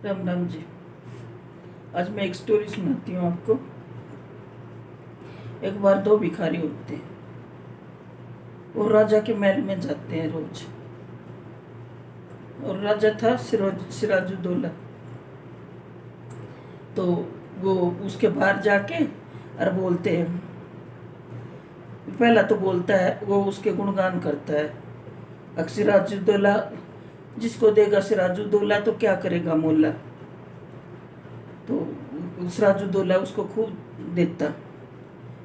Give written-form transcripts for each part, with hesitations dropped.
राम राम जी। आज मैं एक स्टोरी सुनाती हूँ आपको। एक बार दो भिखारी होते हैं, वो राजा के महल में जाते हैं रोज। और राजा था सिराजुद्दौला। तो वो उसके बाहर जाके और बोलते हैं, पहला तो बोलता है, वो उसके गुणगान करता है। सिराजुद्दौला, जिसको देगा सिराजुद्दौला तो क्या करेगा मोल्ला। तो सिराजुद्दौला उसको खूब देता।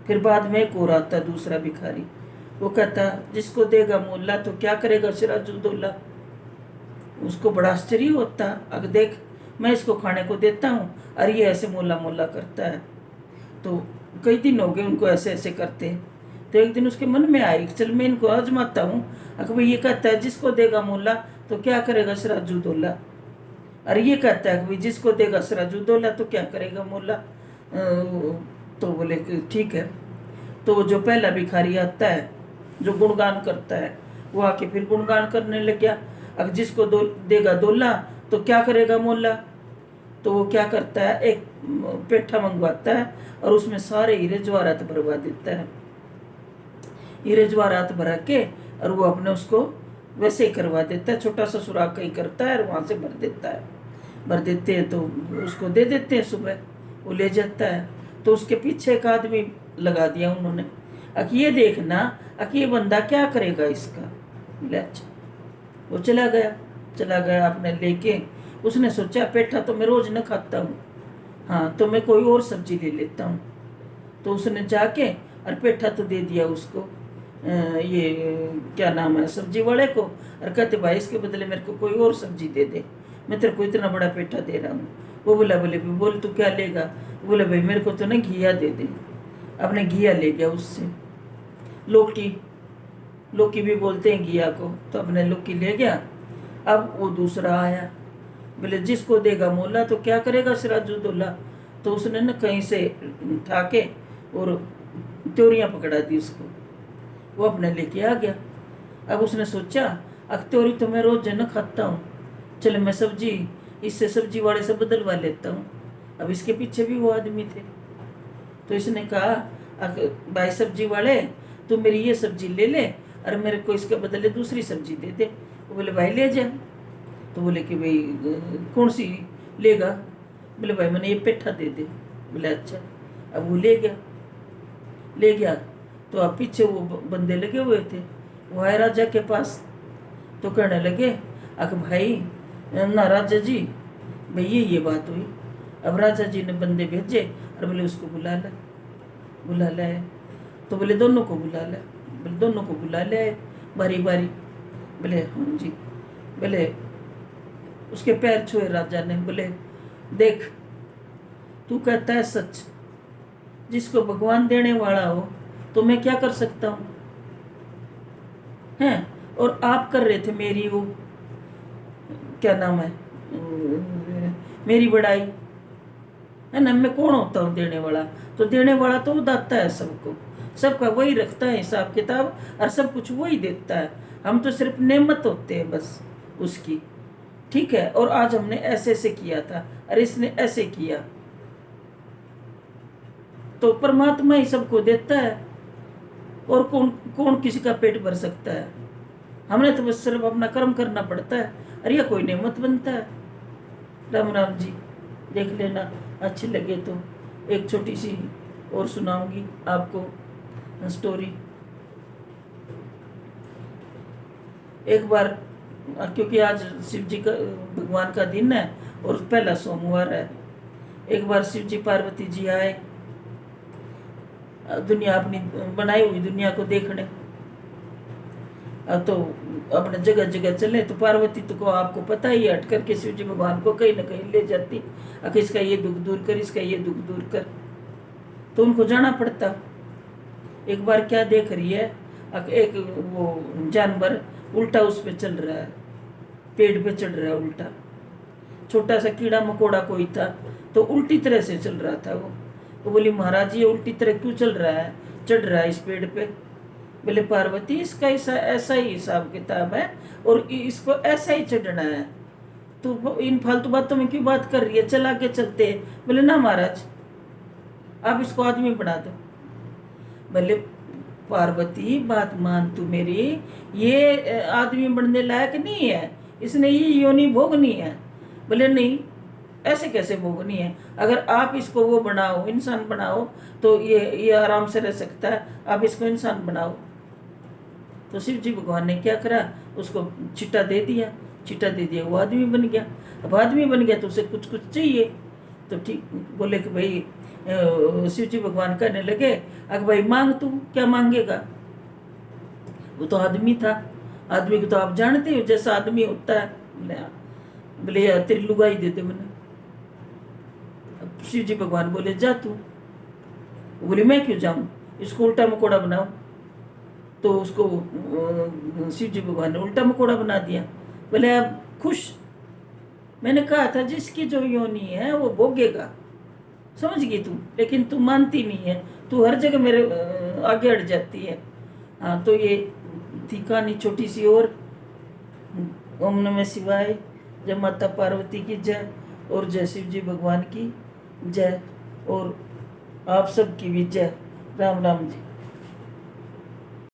फिर बाद में एक और आता दूसरा भिखारी, वो कहता जिसको देगा मोल्ला तो क्या करेगा सिराजुद्दौला। उसको बड़ा आश्चर्य होता, अगर देख मैं इसको खाने को देता हूँ और ये ऐसे मोल्ला मोल्ला करता है। तो कई दिन हो गए उनको ऐसे ऐसे करते। तो एक दिन उसके मन में आई, चल मैं इनको आजमाता हूँ। अगर भाई ये कहता है जिसको देगा मोल्ला तो क्या करेगा सिराजुद्दौला, और ये कहता है कि भाई जिसको देगा सिराजुद्दौला तो क्या करेगा मोल्ला। तो बोले कि ठीक है। तो जो पहला भिखारी आता है, जो गुणगान करता है, वो आके फिर गुणगान करने लग गया। अब जिसको देगा दोला तो क्या करेगा मोल्ला। तो वो क्या करता है, एक पेठा मंगवाता है और उसमें सारे हीरे जवाहरात भरवा देता है। हीरे जवाहरात भरा के और वो अपने उसको वैसे ही करवा देता है, छोटा सा सुराख कहीं करता है और वहाँ से भर देता है। भर देते हैं तो उसको दे देते हैं, सुबह वो ले जाता है। तो उसके पीछे एक आदमी लगा दिया उन्होंने, अक ये देखना अक ये बंदा क्या करेगा इसका। बोले अच्छा। वो चला गया। चला गया अपने लेके। उसने सोचा पेठा तो मैं रोज न खाता हूँ, हाँ तो मैं कोई और सब्जी ले लेता हूँ। तो उसने जाके और पेठा तो दे दिया उसको, ये क्या नाम है सब्जी वाले को, और कहते भाई इसके बदले मेरे को कोई और सब्जी दे दे, मैं तेरे को इतना बड़ा पेठा दे रहा हूँ। वो बोला, बोले बोल तू क्या लेगा। बोले भाई मेरे को तो ना घिया दे दे। अपने घिया ले गया उससे। लौकी, लौकी भी बोलते हैं घिया को, तो अपने लौकी ले गया। अब वो दूसरा आया, बोले जिसको देगा मोला तो क्या करेगा सिराजुद्दौला। तो उसने ना कहीं से उठा के और त्योरियाँ पकड़ा दी उसको। वो अपने लेके आ गया। अब उसने सोचा अब त्योरी तो मैं रोज न खाता हूँ, चल मैं सब्जी इससे सब्जी वाले से बदलवा लेता हूँ। अब इसके पीछे भी वो आदमी थे। तो इसने कहा भाई सब्जी वाले तू मेरी ये सब्जी ले ले और मेरे को इसके बदले दूसरी सब्जी दे दे। वो बोले भाई ले जा। तो बोले कि भाई कौन सी लेगा। बोले भाई मैंने ये पेठा दे दे। बोले अच्छा। अब वो ले गया। ले गया तो अब पीछे वो बंदे लगे हुए थे, वो आए राजा के पास। तो कहने लगे अक भाई ना राजा जी, भाई ये बात हुई। अब राजा जी ने बंदे भेजे और बोले उसको बुला ले, बुला ले। तो बोले दोनों को बुला ले। बोले दोनों को बुला ले बारी बारी। बोले हाँ जी। बोले उसके पैर छुए राजा ने। बोले देख तू कहता है सच, जिसको भगवान देने वाला हो तो मैं क्या कर सकता हूँ हैं। और आप कर रहे थे मेरी वो क्या नाम है मेरी बड़ाई, है ना। मैं कौन होता हूँ देने वाला। तो देने वाला तो वो दाता है सबको, सबका वही रखता है हिसाब किताब और सब कुछ वही देता है। हम तो सिर्फ नेमत होते हैं बस उसकी, ठीक है। और आज हमने ऐसे ऐसे किया था और इसने ऐसे किया, तो परमात्मा ही सबको देता है। और कौन कौन किसी का पेट भर सकता है। हमने तो बस सिर्फ अपना कर्म करना पड़ता है और यह कोई नेमत बनता है। राम राम जी। देख लेना, अच्छी लगे तो एक छोटी सी और सुनाऊंगी आपको स्टोरी। एक बार, क्योंकि आज शिव जी का भगवान का दिन है और पहला सोमवार है, एक बार शिव जी पार्वती जी आए दुनिया अपनी बनाई हुई दुनिया को देखने। तो अपने जगह जगह चले तो पार्वती तो को आपको पता ही है, हट करके शिव जी भगवान को कहीं ना कहीं ले जाती। अगर इसका ये दुख दूर कर, इसका ये दुख दूर कर, तो उनको जाना पड़ता। एक बार क्या देख रही है, एक वो जानवर उल्टा उस पे चल रहा है, पेड़ पे चढ़ रहा है उल्टा। छोटा सा कीड़ा मकोड़ा कोई था तो उल्टी तरह से चल रहा था वो। वो बोली महाराज ये उल्टी तरह क्यों चल रहा है, चढ़ रहा है इस पेड़ पे। बोले पार्वती इसका ऐसा ही हिसाब किताब है और इसको ऐसा ही चढ़ना है। तू इन फालतू बातों में क्यों बात कर रही है, चल आगे चलते हैं। बोले ना महाराज, आप इसको आदमी बना दो। बोले पार्वती बात मान तू मेरी, ये आदमी बनने लायक नहीं है, इसने ये योनि भोगनी है। बोले नहीं, ऐसे कैसे भोगनी है, अगर आप इसको वो बनाओ, इंसान बनाओ, तो ये आराम से रह सकता है, आप इसको इंसान बनाओ। तो शिव जी भगवान ने क्या करा, उसको चिट्टा दे दिया, चिट्टा दे दिया, वो आदमी बन गया। अब आदमी बन गया तो उसे कुछ कुछ चाहिए, तो ठीक बोले कि भाई, शिव जी भगवान कहने लगे, अगर भाई मांग, तू क्या मांगेगा। वो तो आदमी था, आदमी को तो आप जानते हो जैसा आदमी होता है। बोले यार तेरी लुगाई दे दे मैंने। अब शिव जी भगवान बोले जा तू। बोले मैं क्यों जाऊं, इसको उल्टा मकोड़ा बनाओ। तो उसको शिव जी भगवान ने उल्टा मकोड़ा बना दिया। बोले अब खुश, मैंने कहा था जिसकी जो योनि है वो भोगेगा, समझ गई तू, लेकिन तू मानती नहीं है, तू हर जगह मेरे आगे अड़ जाती है। हाँ, तो ये थी कहानी छोटी सी। और ओम नमः शिवाय, जय माता पार्वती की जय, और जय शिव जी भगवान की जय, और आप सब की भी जय। राम राम जी।